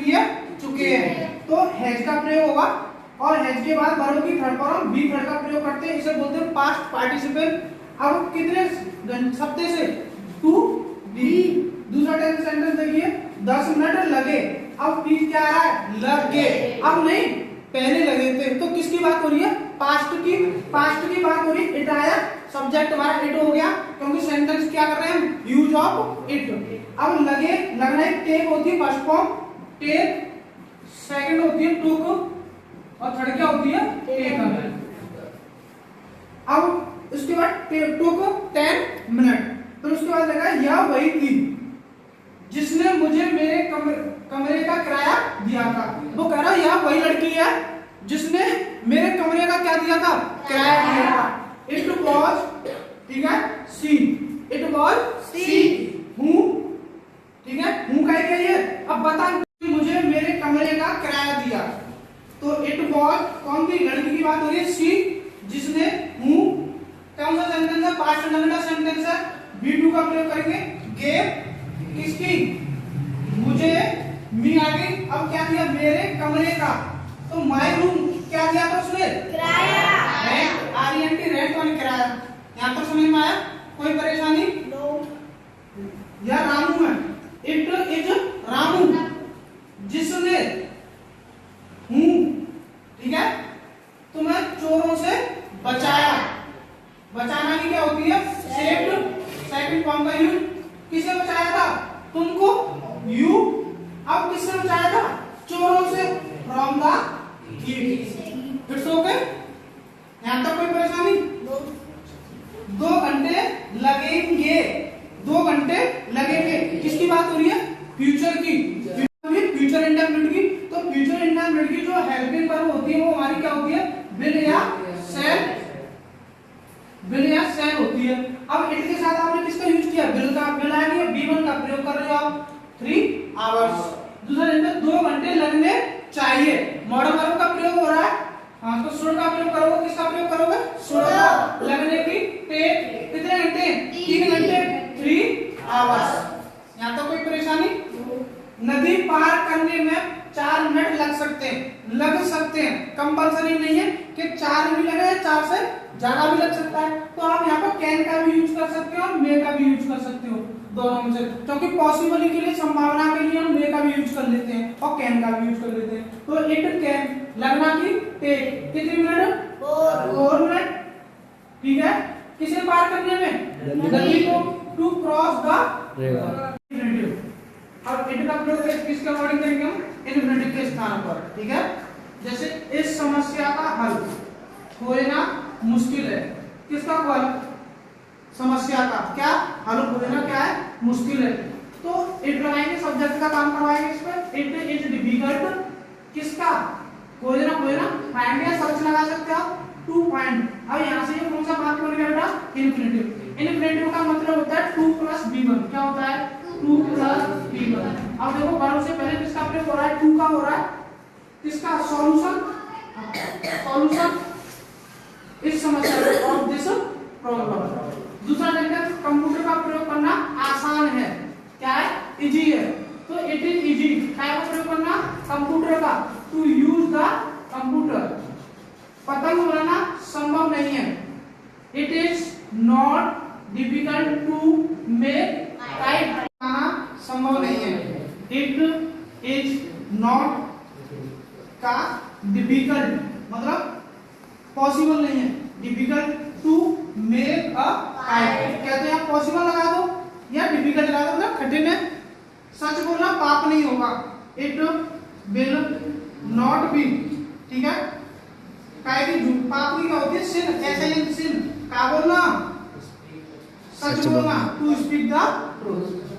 किए चुके हैं। तो हैज का प्रयोग होगा और हैज के बाद वर्ब की थर्ड फॉर्म बी थर्ड का प्रयोग करते हैं, इसे बोलते हैं पास्ट पार्टिसिपल। अब कितने शब्द से टू बी। दूसरा सेंटेंस देखिए 10 मिनट लगे। अब बी क्या आ रहा है लगे, अब नहीं पहले लगे थे। तो किसकी बात हो रही है पास्ट की बात हो रही है। इट आया सब्जेक्ट हमारा इट हो गया क्योंकि सेंटेंस क्या कर रहे हैं हम यूज ऑफ इट। अब लगे लगना है टेक होती है फर्स्ट फॉर्म टेक, सेकंड होती है टुक और थर्ड क्या होती है टेकन। अब उसके बाद टुक 10 मिनट। तो उसके बाद लगा यह वही थी जिसने मुझे मेरे कमरे का किराया दिया था। वो कह रहा है यह वही लड़की है जिसने मेरे कमरे का क्या दिया था किराया दिया था। इट वॉज ठीक है सी, इट वॉज सी हूँ ठीक है हूँ का क्या ये। अब बता मुझे मेरे कमरे का किराया दिया। तो इट वॉज कौन सी लड़की की बात हो रही है सी जिसने हूँ कौन सा सेंटेंस है पास्ट इंडेफिनिट सेंटेंस है। बी2 का प्रयोग करेंगे गेव किसकी मुझे मी आ गई। अब क्या दिया मेरे कमरे का। तो माय रूम क्या दिया था उसने किराया रेंट आरईएनटी रेंट वाली किराया। यहां तक समझ में आया कोई परेशानी नो। या रामू है इट इज रामू जिसने हूं ठीक है तुम्हें चोरों से बचाया। बचाना की क्या होती है सेव्ड, सेकंड फॉर्म का यूज। किसे बचाया था तुमको यू। अब किससे बचाया था चोरों से from the thief. It's okay यहां तक कोई परेशानी। 2 घंटे लगेंगे 2 घंटे लगेंगे किसकी बात हो रही है फ्यूचर की फ्यूचर इंडेफिनिट की। तो फ्यूचर इंडेफिनिट की जो हेल्पिंग वर्ब होती है वो हमारी क्या होती है विल या शैल, विल या शैल होती है। अब इट के साथ आपने किसका यूज किया विल का। विल आ गया बी1 का प्रयोग कर रहे हो आप 3 आवर्स। दूसरा सेंटेंस 2 घंटे लगने चाहिए मॉडर्न वर्ब का प्रयोग हो रहा है। हाँ तो शुड का प्रयोग करोगे किसका प्रयोग करोगे शुड का। लगने की टेक कितने घंटे 3 घंटे 3 आवर्स। यहाँ तो कोई परेशानी। नदी पार करने में 4 मिनट लग सकते हैं कंपलसरी नहीं है कि 4 भी लगे 4 से ज्यादा भी लग सकता है। तो आप यहाँ पर कैन का भी यूज कर सकते हो और मे का भी यूज कर सकते हो दोनों में से। क्योंकि पॉसिबल के लिए संभावना के लिए हम मे का भी यूज कर लेते हैं और कैन का भी यूज कर लेते हैं। तो इट कैन लगना की टेक कितने मिनट 4 मिनट ठीक है किसे पार करने में नदी को टू क्रॉस द। अब इट का प्रयोग किसके अकॉर्डिंग करेंगे हम इन्फिनिटिव के स्थान पर ठीक है। जैसे इस समस्या का हल खोजना मुश्किल है किसका हल समस्या का क्या हल खोजना क्या है मुश्किल है। तो इट लगाएंगे सब्जेक्ट का काम करवाएंगे इस पर। इट इज डिफिकल्ट किसका खोजना फाइंड या सर्च लगा सकते हो टू फाइंड। अब यहाँ से ये कौन सा बात बोल गया बेटा इन्फिनिटिव। इन्फिनिटिव का मतलब होता है 2 + b1 क्या होता है 2 + b1। अब देखो वर्ब से पहले किसका प्रयोग हो रहा है 2 का हो रहा है किसका सॉल्यूशन इस समस्या ऑफ दिस प्रॉब्लम। दूसरा सेंटेंस कंप्यूटर का प्रयोग करना आसान है क्या है इजी है। तो इट इज इजी क्या का प्रयोग करना कंप्यूटर का टू यूज द कंप्यूटर। पतंग उड़ाना संभव नहीं है it is not difficult to make kite संभव नहीं है। इट इज नॉट का डिफिकल्ट मतलब पॉसिबल नहीं है difficult to make a kite. कहते हैं पॉसिबल लगा दो या डिफिकल्ट लगा दो मतलब कठिन है। सच बोलना पाप नहीं होगा। इट विल नॉट बी ठीक है काय की झूठ पाप की क्या होती है सिन ऐसे ही सिन का बोलना सच बोलना टू स्पीक द ट्रूथ।